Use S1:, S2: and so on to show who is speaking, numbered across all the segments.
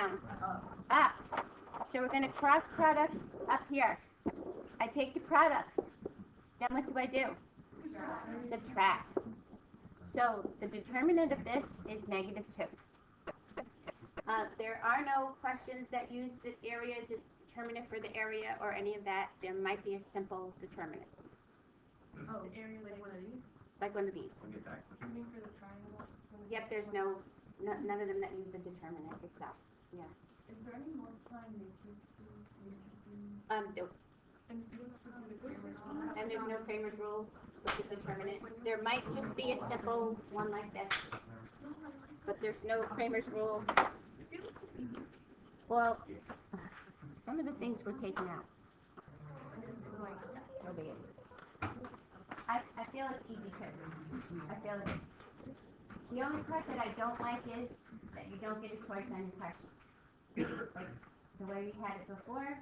S1: down, up. So we're going to cross product up here. I take the products. Then what do? Subtract. So the determinant of this is -2. There are no questions that use the area determinant for the area or any of that. There might be a simple determinant.
S2: Oh, the area like one of these?
S1: Like one of these.
S2: You mean for the triangle?
S1: Yep, there's none of them that use the determinant itself. Yeah.
S2: Is there any multiplying matrix?
S1: Nope. And there's no Kramer's rule with the determinant. There might just be a simple one like this, but there's no Kramer's rule. Well, some of the things were taken out. I feel it's easy too. I feel it. The only part that I don't like is that you don't get a choice on your questions. Like the way we had it before,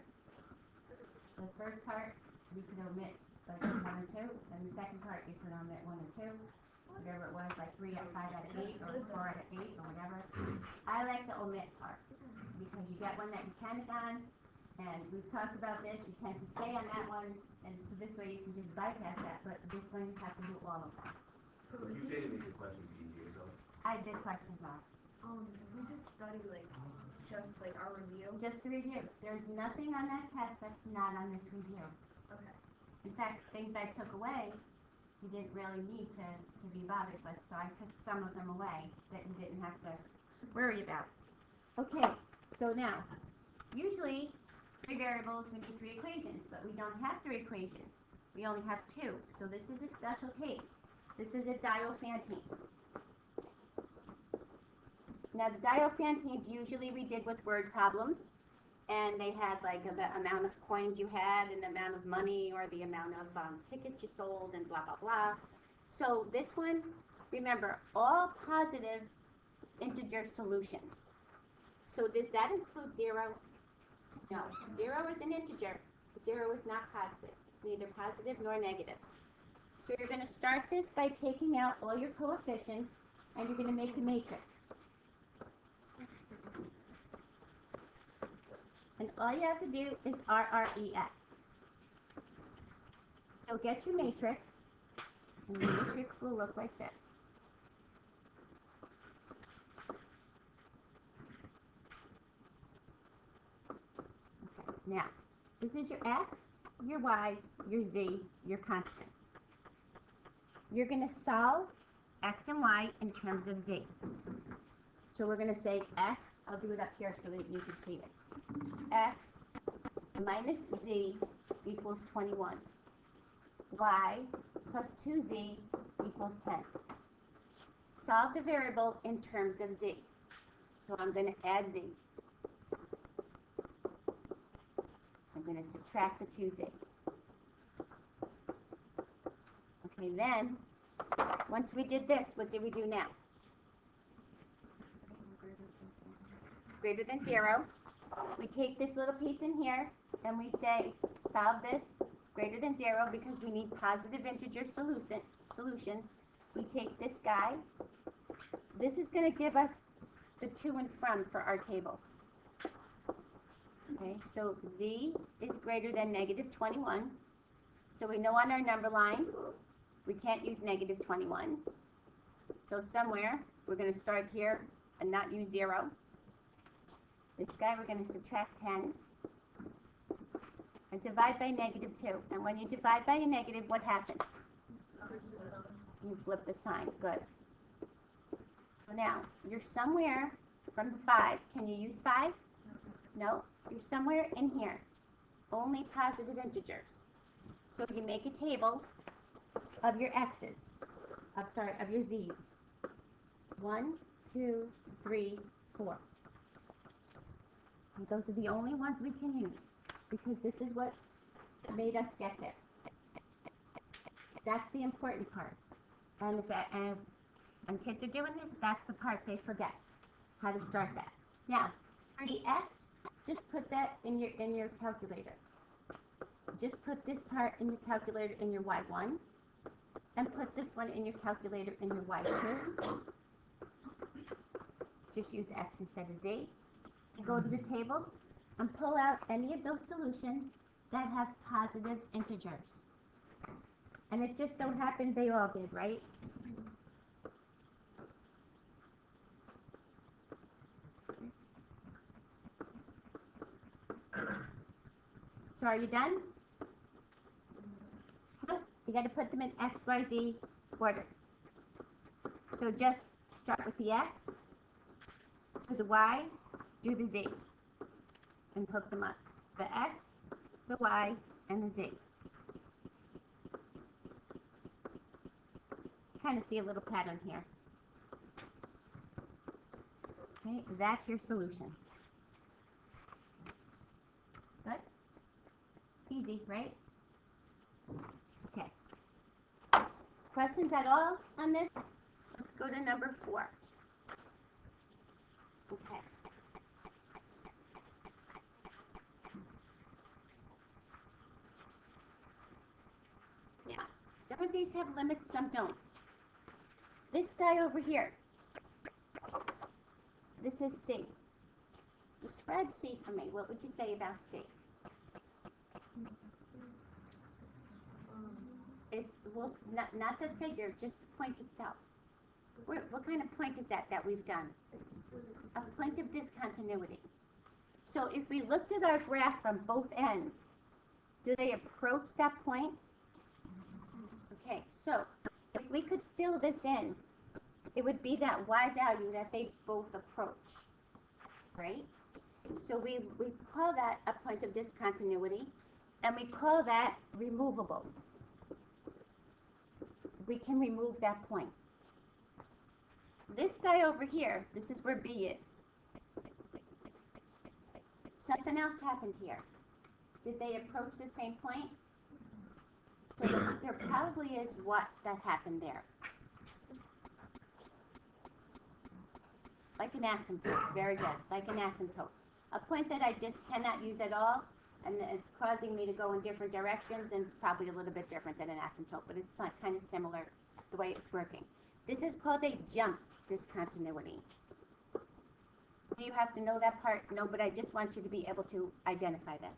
S1: the first part you could omit like 1 or 2, and the second part you could omit 1 or 2, whatever it was, like 3 out of 5 out of 8 or 4 out of 8 or whatever. I like the omit part because you get one that you can have done, and we've talked about this. You tend to stay on that one, and so this way you can just bypass that. But this one you have to do all of them.
S3: But you say to make the questions easier, so.
S1: I did questions on.
S2: We just study just our review.
S1: Just the review. There's nothing on that test that's not on this review.
S2: Okay.
S1: In fact, things I took away, you didn't really need to be bothered with, so I took some of them away that you didn't have to worry about. Okay, so now, usually 3 variables we need 3 equations, but we don't have 3 equations. We only have 2, so this is a special case. This is a Diophantine. Now the Diophantines usually we did with word problems, and they had like the amount of coins you had and the amount of money or the amount of tickets you sold and blah blah blah. So this one, remember, all positive integer solutions. So does that include 0? No, 0 is an integer, but 0 is not positive. It's neither positive nor negative. So you're going to start this by taking out all your coefficients, and you're going to make a matrix. And all you have to do is RREF. So get your matrix, and the matrix will look like this. Okay. Now, this is your X, your Y, your Z, your constant. You're going to solve X and Y in terms of Z. So we're going to say X, I'll do it up here so that you can see it. X minus Z equals 21. Y plus 2Z equals 10. Solve the variable in terms of Z. So I'm going to add Z. I'm going to subtract the 2Z. Okay, then, once we did this, what do we do now? Greater than 0. We take this little piece in here, and we say, solve this greater than 0 because we need positive integer solutions. We take this guy. This is going to give us the to and from for our table. Okay, so Z is greater than -21. So we know on our number line, we can't use -21. So somewhere, we're going to start here and not use 0. This guy, we're going to subtract 10 and divide by -2. And when you divide by a negative, what happens? You flip the sign. Good. So now, you're somewhere from the 5. Can you use 5? No. You're somewhere in here. Only positive integers. So you make a table of your X's. Of your Z's. 1, 2, 3, 4. And those are the only ones we can use because this is what made us get there. That's the important part. And when kids are doing this, that's the part they forget, how to start that. Now, for the X, just put that in your calculator. Just put this part in your calculator in your Y1, and put this one in your calculator in your Y2. Just use X instead of Z. Go to the table and pull out any of those solutions that have positive integers. And it just so happened they all did, right? So are you done? You got to put them in X, Y, Z order. So just start with the X, do the Y, do the Z, and hook them up. The X, the Y, and the Z. Kind of see a little pattern here. Okay, that's your solution. Good? Easy, right? Okay. Questions at all on this? Let's go to number 4. Okay. Now, some of these have limits, some don't. This guy over here, this is C. Describe C for me. What would you say about C? It's, well, not the figure, just the point itself. What kind of point is that we've done? A point of discontinuity. So if we looked at our graph from both ends, do they approach that point? Okay, so if we could fill this in, it would be that y value that they both approach, right? So we call that a point of discontinuity, and we call that removable. We can remove that point. This guy over here, this is where B is. Something else happened here. Did they approach the same point? So there probably is what that happened there. Like an asymptote, very good, like an asymptote. A point that I just cannot use at all, and it's causing me to go in different directions, and it's probably a little bit different than an asymptote, but it's kind of similar the way it's working. This is called a jump discontinuity. Do you have to know that part? No, but I just want you to be able to identify this.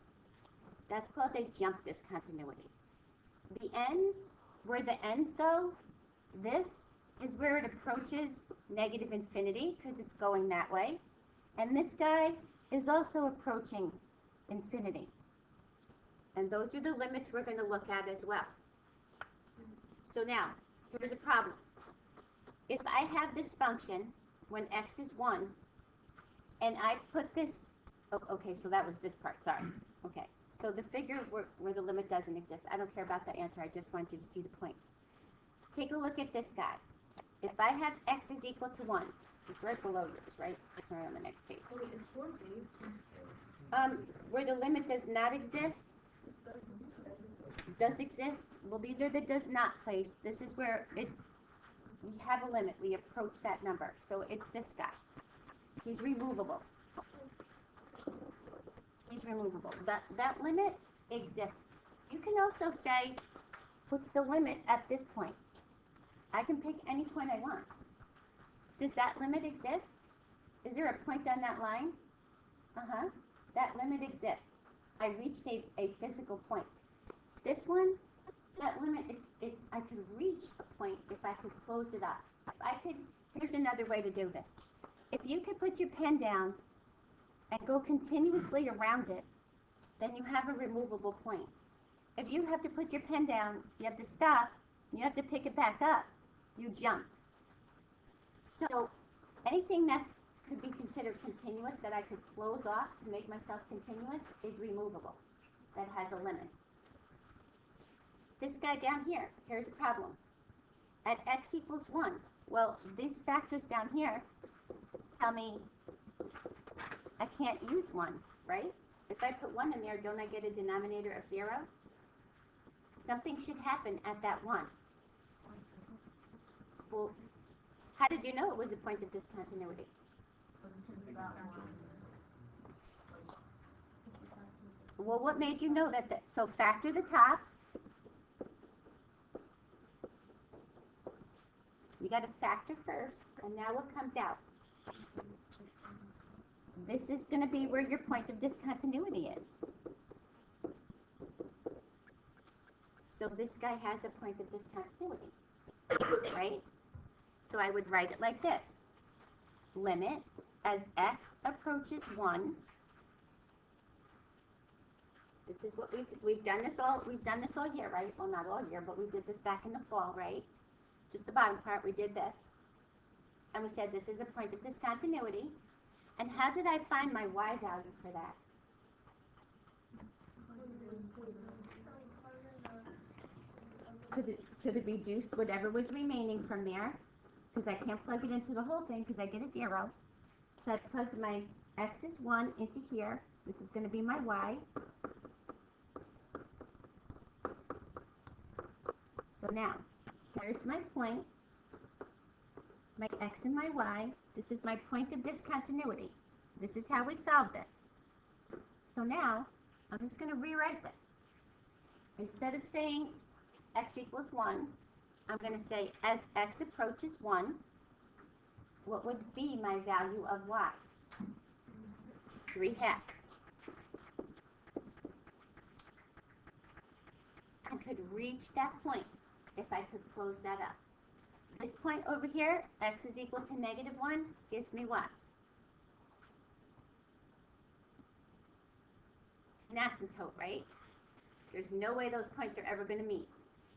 S1: That's called a jump discontinuity. The ends, where the ends go, this is where it approaches negative infinity because it's going that way. And this guy is also approaching infinity. And those are the limits we're going to look at as well. So now, here's a problem. If I have this function when x is 1, and I put this, oh, okay, so that was this part, sorry. Okay, so the figure where the limit doesn't exist, I don't care about the answer, I just want you to see the points. Take a look at this guy. If I have x is equal to 1, it's right below yours, right? It's right on the next page.
S2: Wait, is 4B?
S1: Where the limit does not exist, does exist, well, these are the does not place. This is where we have a limit. We approach that number. So it's this guy. He's removable. He's removable. That limit exists. You can also say, what's the limit at this point? I can pick any point I want. Does that limit exist? Is there a point on that line? Uh-huh. That limit exists. I reached a physical point. This one, that limit, I could reach a point if I could close it up. If I could, here's another way to do this. If you could put your pen down and go continuously around it, then you have a removable point. If you have to put your pen down, you have to stop, you have to pick it back up, you jumped. So anything that could be considered continuous that I could close off to make myself continuous is removable. That has a limit. This guy down here, here's a problem. At x equals 1, well, these factors down here tell me I can't use 1, right? If I put 1 in there, don't I get a denominator of 0? Something should happen at that 1. Well, how did you know it was a point of discontinuity? Well, what made you know that? So factor the top. You got to factor first, and now what comes out? this is going to be where your point of discontinuity is. So this guy has a point of discontinuity, right? So I would write it like this. Limit as x approaches 1. This is what we've done this all year, right? Well, not all year, but we did this back in the fall, right? Just the bottom part, we did this. And we said this is a point of discontinuity. And how did I find my y value for that? To the reduced whatever was remaining from there, because I can't plug it into the whole thing because I get a 0. So I plugged my x is 1 into here. This is going to be my y. So now, here's my point, my x and my y. This is my point of discontinuity. This is how we solve this. So now, I'm just going to rewrite this. Instead of saying x equals 1, I'm going to say as x approaches 1, what would be my value of y? 3/2. I could reach that point if I could close that up. This point over here, x is equal to -1, gives me what? An asymptote, right? There's no way those points are ever going to meet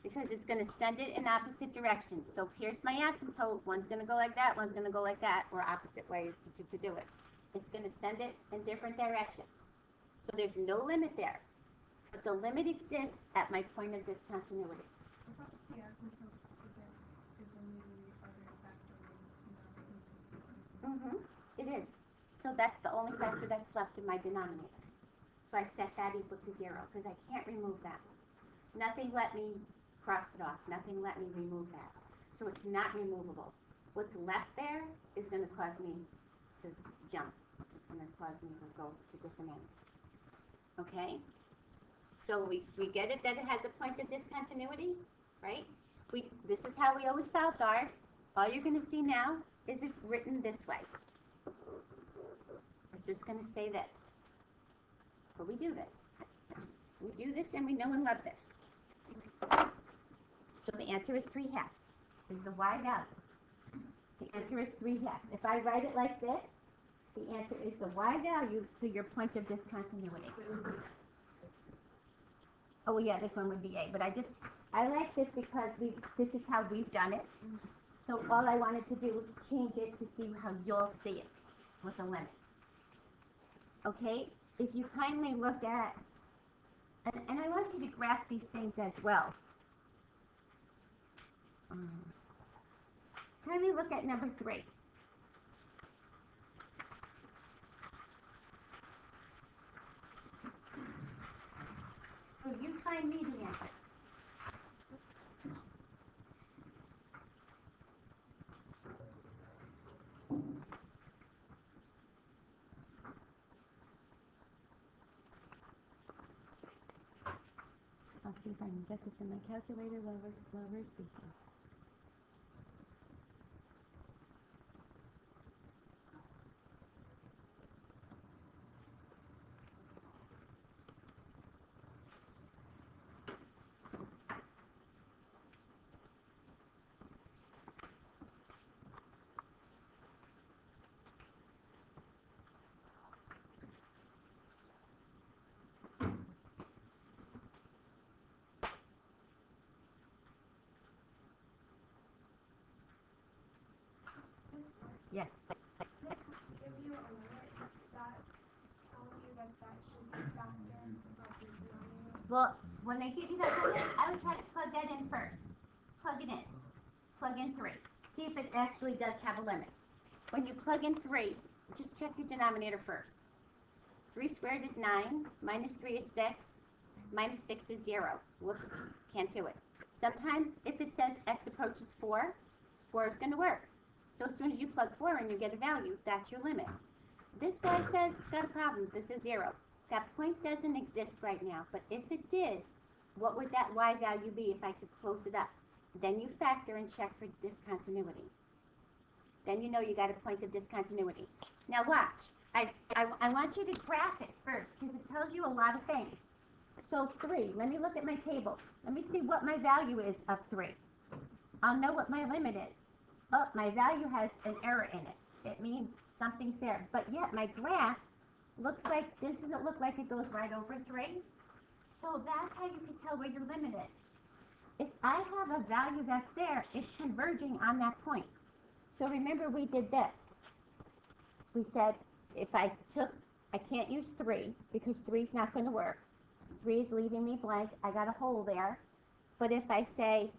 S1: because it's going to send it in opposite directions. So here's my asymptote. One's going to go like that, one's going to go like that, or opposite ways to do it. It's going to send it in different directions. So there's no limit there. But the limit exists at my point of discontinuity.
S2: The asymptote is only the other factor in
S1: It is. So that's the only factor that's left in my denominator. So I set that equal to 0 because I can't remove that. Nothing let me cross it off. Nothing let me remove that. So it's not removable. What's left there is going to cause me to jump. It's going to cause me to go to different ends. Okay? So we get it that it has a point of discontinuity, right? This is how we always solved ours. All you're going to see now is it written this way. It's just going to say this. But we do this. We do this and we know and love this. So the answer is 3/2. Is the y value. The answer is 3/2. If I write it like this, the answer is the y value to your point of discontinuity. Oh, yeah, this one would be A. But I like this because this is how we've done it. So all I wanted to do was change it to see how you'll see it with a limit. Okay? If you kindly look at, and I want you to graph these things as well. Kindly look at number 3. So you find me the answer. I'll see if I can get this in my calculator while we're speaking. Yes.
S2: Give you a limit that tells you that should be factor of your denominator.
S1: Well, when they give you that limit, I would try to plug that in first. Plug it in. Plug in 3. See if it actually does have a limit. When you plug in 3, just check your denominator first. 3 squared is 9, minus 3 is 6, minus 6 is 0. Whoops, can't do it. Sometimes if it says x approaches 4, 4 is going to work. So as soon as you plug 4 in, you get a value. That's your limit. This guy says, got a problem. This is 0. That point doesn't exist right now. But if it did, what would that y value be if I could close it up? Then you factor and check for discontinuity. Then you know you got a point of discontinuity. Now watch. I want you to graph it first because it tells you a lot of things. So 3, let me look at my table. Let me see what my value is of 3. I'll know what my limit is. Oh, my value has an error in it. It means something's there. But yet my graph looks like, this doesn't look like it goes right over 3. So that's how you can tell where your limit is. If I have a value that's there, it's converging on that point. So remember we did this. We said if I can't use 3 because 3 is not going to work. 3 is leaving me blank. I got a hole there. But if I say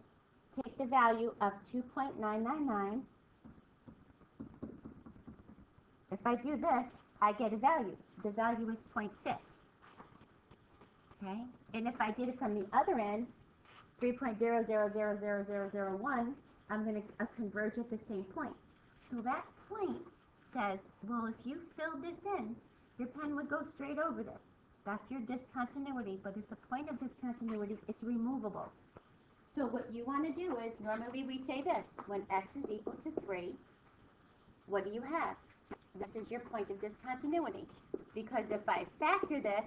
S1: take the value of 2.999, if I do this, I get a value. The value is 0.6. Okay? And if I did it from the other end, 3.0000001, I'm going to converge at the same point. So that point says, well, if you fill this in, your pen would go straight over this. That's your discontinuity, but it's a point of discontinuity. It's removable. So what you want to do is, normally we say this, when x is equal to 3, what do you have? This is your point of discontinuity. Because if I factor this,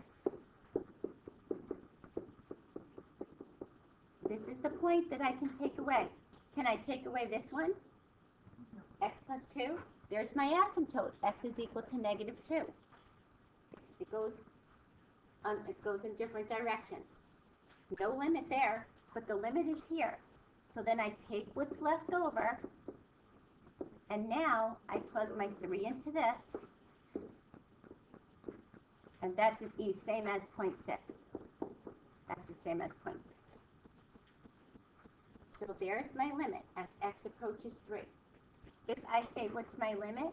S1: this is the point that I can take away. Can I take away this one? X plus 2. There's my asymptote. X is equal to negative 2. It goes in different directions. No limit there, but the limit is here. So then I take what's left over, and now I plug my 3 into this, and that's the same as 0.6. That's the same as 0.6. So there's my limit as x approaches 3. If I say what's my limit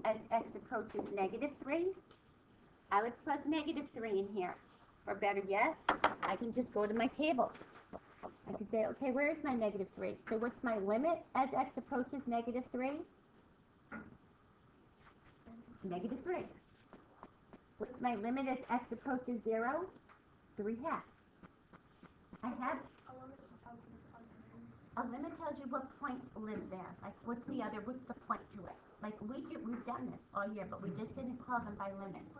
S1: as x approaches negative 3, I would plug negative 3 in here. Or better yet, I can just go to my table. I can say, okay, where is my negative 3? So what's my limit as x approaches negative 3? Negative 3. What's my limit as x approaches 0? 3 halves. I have a limit tells you what point lives there. Like, what's the point to it? Like, we've done this all year, but we just didn't call them by limits.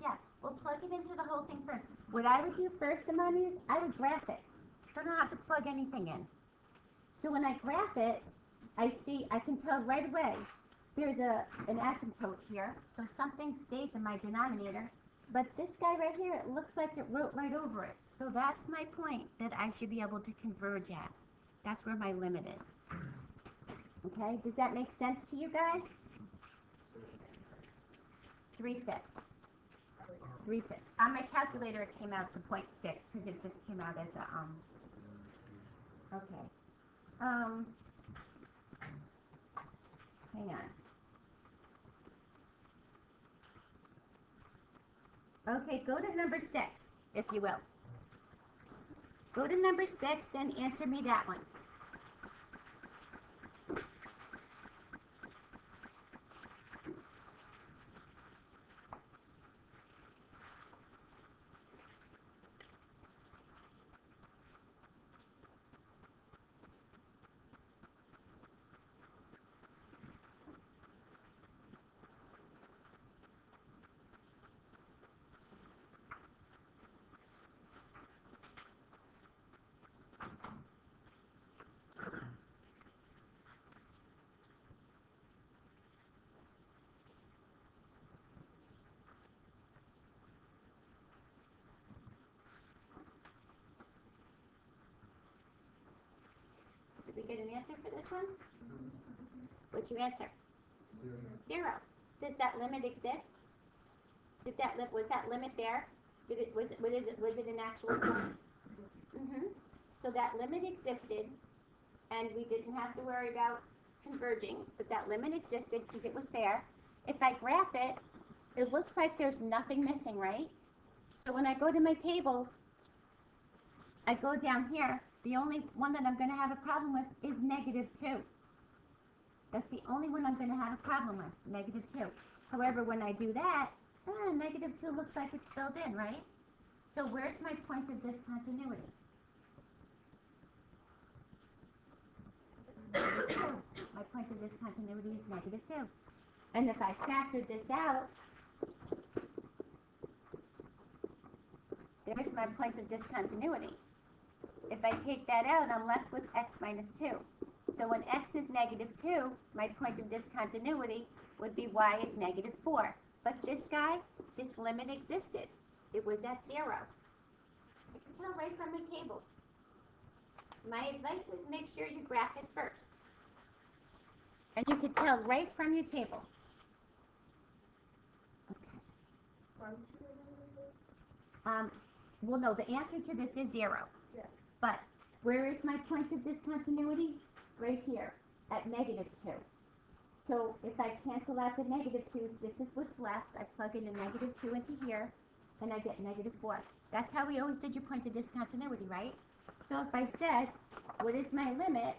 S1: Yeah, we'll plug it into the whole thing first. What I would do first, Amani, is I would graph it. I don't have to plug anything in. So when I graph it, I can tell right away there's an asymptote here, so something stays in my denominator. But this guy right here, it looks like it wrote right over it. So that's my point that I should be able to converge at. That's where my limit is. Okay, does that make sense to you guys? 3/5. 3/5. On my calculator, it came out to 0.6 because it just came out as a, okay. Hang on. Okay, go to number 6, if you will. Go to number 6 and answer me that one. Did we get an answer for this one? What'd you answer? 0. Does that limit exist? Was that limit there? Was it an actual point? So that limit existed, and we didn't have to worry about converging, but that limit existed because it was there. If I graph it, it looks like there's nothing missing, right? So when I go to my table, I go down here. The only one that I'm going to have a problem with is negative 2. That's the only one I'm going to have a problem with, negative 2. However, when I do that, negative 2 looks like it's filled in, right? So where's my point of discontinuity? My point of discontinuity is negative 2. And if I factor this out, there's my point of discontinuity. If I take that out, I'm left with x minus 2. So when x is negative 2, my point of discontinuity would be y is negative 4. But this guy, this limit existed. It was at 0. You can tell right from the table. My advice is make sure you graph it first. And you can tell right from your table. Well, no, the answer to this is 0.
S2: Yeah.
S1: But where is my point of discontinuity? Right here, at negative 2. So if I cancel out the negative 2s, this is what's left. I plug in a negative 2 into here, and I get negative 4. That's how we always did your point of discontinuity, right? So if I said, what is my limit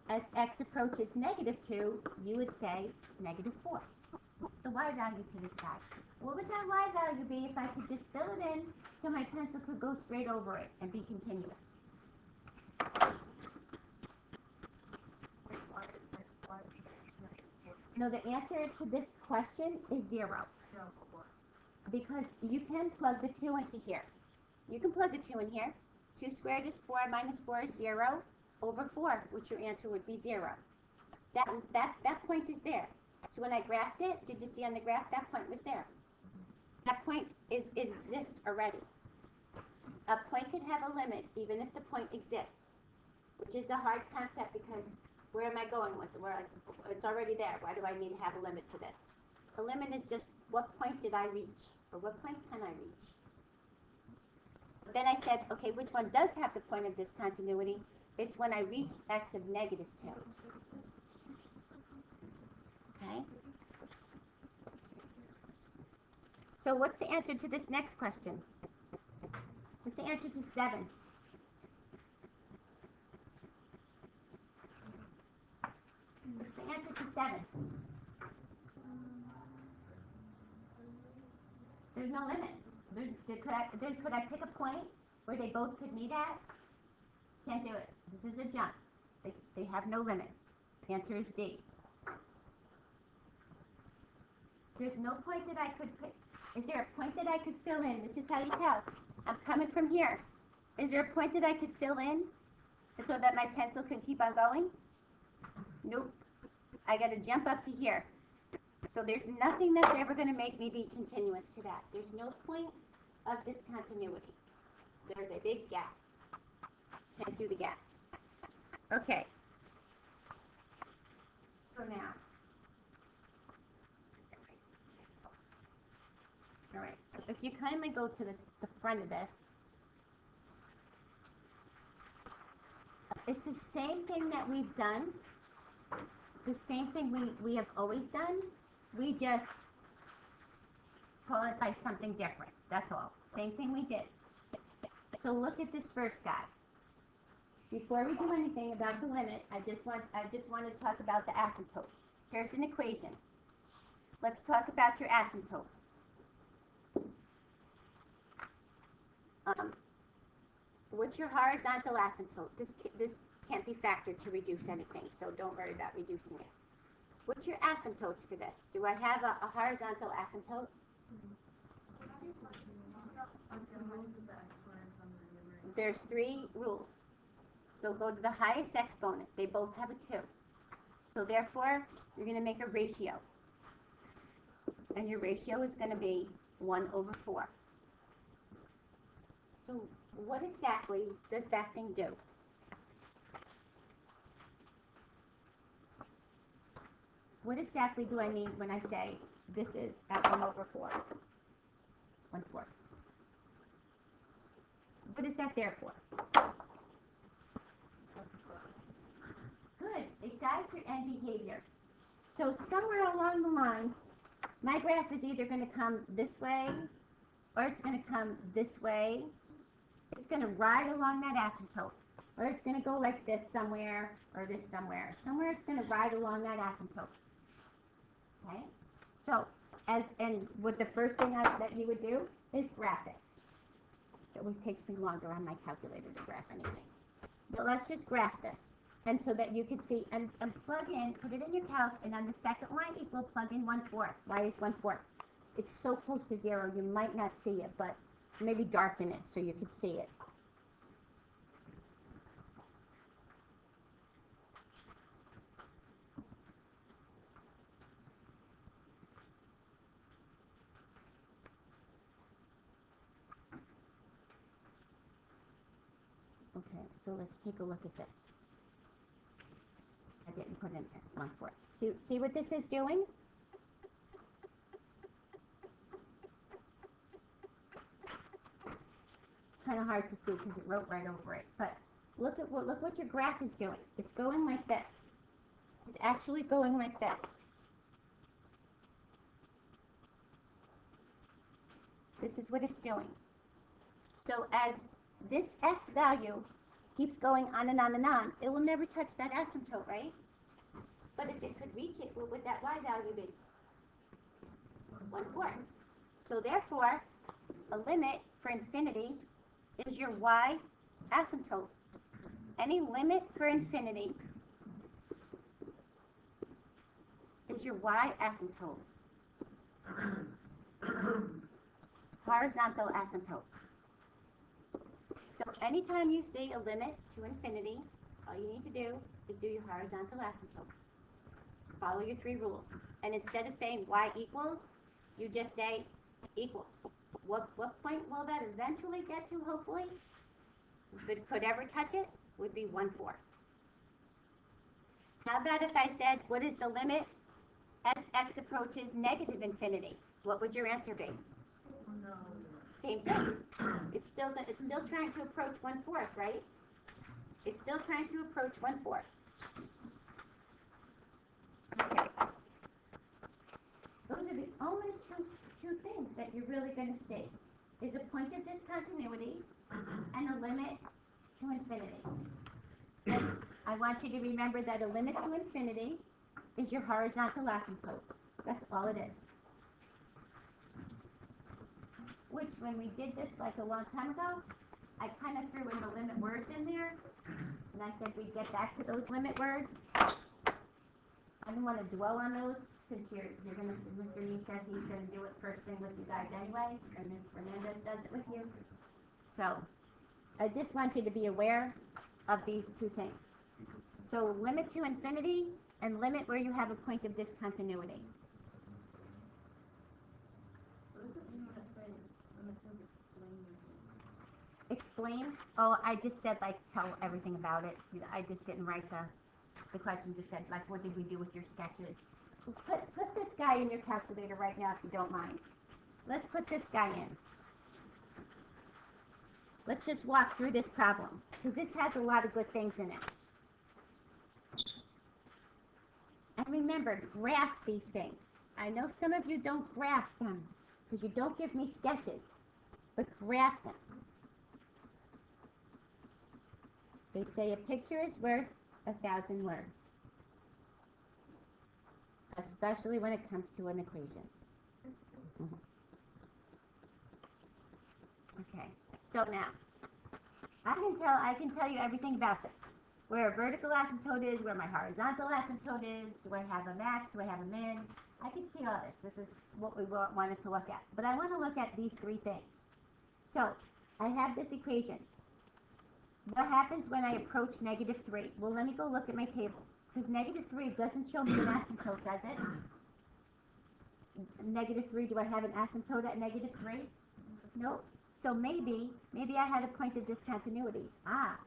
S1: as x approaches negative 2, you would say negative 4. What's the y value to this guy? What would that y value be if I could just fill it in so my pencil could go straight over it and be continuous? No, the answer to this question is 0. Because you can plug the 2 into here. You can plug the 2 in here. 2 squared is 4 minus 4 is 0 over 4, which your answer would be 0. That point is there. So when I graphed it, did you see on the graph that point was there? That point exists already. A point can have a limit even if the point exists, which is a hard concept because where am I going with it? It's already there. Why do I need to have a limit to this? A limit is just what point did I reach or what point can I reach? But then I said, okay, which one does have the point of discontinuity? It's when I reach x of negative 2. Okay? So what's the answer to this next question? What's the answer to 7? What's the answer to 7? There's no limit. Could I pick a point where they both could meet at? Can't do it. This is a jump. They have no limit. The answer is D. There's no point that I could pick. Is there a point that I could fill in? This is how you tell. I'm coming from here. Is there a point that I could fill in so that my pencil can keep on going? Nope. I got to jump up to here. So there's nothing that's ever going to make me be continuous to that. There's no point of discontinuity. There's a big gap. Can't do the gap. Okay. So now. All right. So if you kindly go to the front of this. It's the same thing that we've done. The same thing we have always done. We just call it by something different. That's all. Same thing we did. So look at this first guy. Before we do anything about the limit, I just want to talk about the asymptotes. Here's an equation. Let's talk about your asymptotes. What's your horizontal asymptote? This can't be factored to reduce anything, so don't worry about reducing it. What's your asymptotes for this? Do I have a horizontal asymptote? There's 3 rules. So go to the highest exponent. They both have a 2. So therefore, you're going to make a ratio. And your ratio is going to be 1 over 4. So what exactly does that thing do? What exactly do I mean when I say this is at 1 over 4? 1/4. What is that there for? Good. It guides your end behavior. So somewhere along the line, my graph is either going to come this way or it's going to come this way. It's going to ride along that asymptote. Or it's going to go like this somewhere or this somewhere. Somewhere it's going to ride along that asymptote. Okay? So, what the first thing that you would do is graph it. It always takes me longer on my calculator to graph anything. But let's just graph this. And so that you could see, and plug in, put it in your calc, and on the second line equal, plug in 1/4. Why is 1/4? It's so close to 0, you might not see it, but maybe darken it so you could see it. Okay, so let's take a look at this. I didn't put in 1/4. See what this is doing? Kind of hard to see because it wrote right over it. But look what your graph is doing. It's going like this. It's actually going like this. This is what it's doing. So as this x value keeps going on and on and on, it will never touch that asymptote, right? But if it could reach it, what would that y value be? 1/4. So therefore, a limit for infinity is your y asymptote. Any limit for infinity is your y asymptote. Horizontal asymptote. So anytime you see a limit to infinity, all you need to do is do your horizontal asymptote. Follow your 3 rules. And instead of saying y equals, you just say equals. What point will that eventually get to, hopefully? If it could ever touch it, would be 1/4. How about if I said, what is the limit as x approaches negative infinity? What would your answer be?
S2: No.
S1: Same thing. It's still trying to approach 1/4, right? It's still trying to approach 1/4. Okay. Those are the only two things that you're really going to see. Is a point of discontinuity and a limit to infinity. And I want you to remember that a limit to infinity is your horizontal asymptote. That's all it is. Which, when we did this like a long time ago, I kind of threw in the limit words in there, and I said we'd get back to those limit words. I didn't want to dwell on those since you're going to, Mr. Nee said he's going to do it first thing with you guys anyway, or Ms. Fernandez does it with you. So, I just want you to be aware of these 2 things. So, limit to infinity and limit where you have a point of discontinuity.
S2: What does it mean when it says explain?
S1: Explain? Oh, I just said like tell everything about it. I just didn't write the question. Just said like what did we do with your sketches? Put this guy in your calculator right now if you don't mind. Let's put this guy in. Let's just walk through this problem because this has a lot of good things in it. And remember, graph these things. I know some of you don't graph them because you don't give me sketches, but graph them. They say a picture is worth 1,000 words, especially when it comes to an equation. Okay, so now, I can tell you everything about this. Where a vertical asymptote is, where my horizontal asymptote is, do I have a max, do I have a min? I can see all this. This is what we wanted to look at. But I want to look at these 3 things. So, I have this equation. What happens when I approach -3? Well, let me go look at my table. Because -3 doesn't show me an asymptote, does it? -3, do I have an asymptote at -3? Nope. So maybe I had a point of discontinuity. I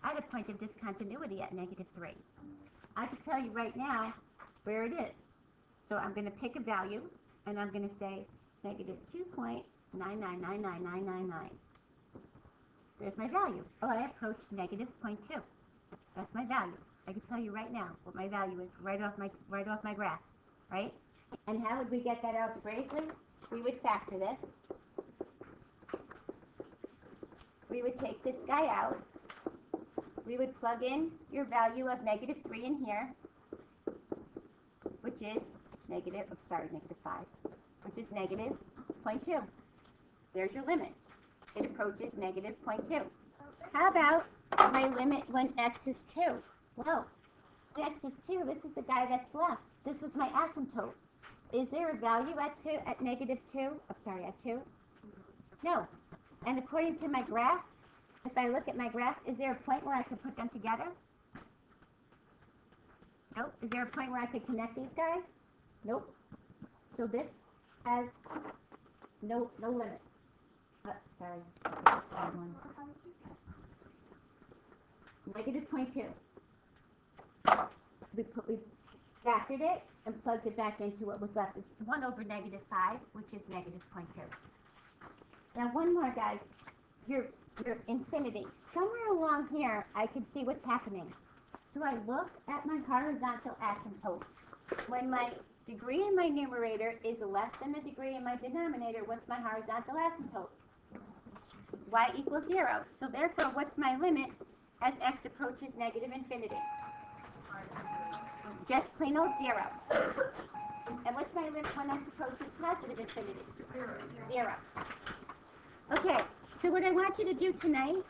S1: had a point of discontinuity at -3. I can tell you right now where it is. So I'm going to pick a value, and I'm going to say -2.9999999. There's my value. Oh, I approached -0.2. That's my value. I can tell you right now what my value is right off my graph, right? And how would we get that algebraically? We would factor this. We would take this guy out. We would plug in your value of -3 in here, which is -5, which is -0.2. There's your limit. It approaches -0.2. How about my limit when x is 2? Well, x is 2. This is the guy that's left. This was my asymptote. Is there a value at negative 2? I'm sorry, at 2? No. And according to my graph, if I look at my graph, is there a point where I could put them together? Nope. Is there a point where I could connect these guys? Nope. So this has no limit. Sorry. Negative 0.2. We factored it and plugged it back into what was left. It's 1 over negative 5, which is negative 0.2. Now one more, guys. Your infinity. Somewhere along here, I can see what's happening. So I look at my horizontal asymptote. When my degree in my numerator is less than the degree in my denominator, what's my horizontal asymptote? Y equals 0. So therefore, what's my limit as x approaches negative infinity? Just plain old 0. And what's my limit when x approaches positive infinity? 0. Okay, so what I want you to do tonight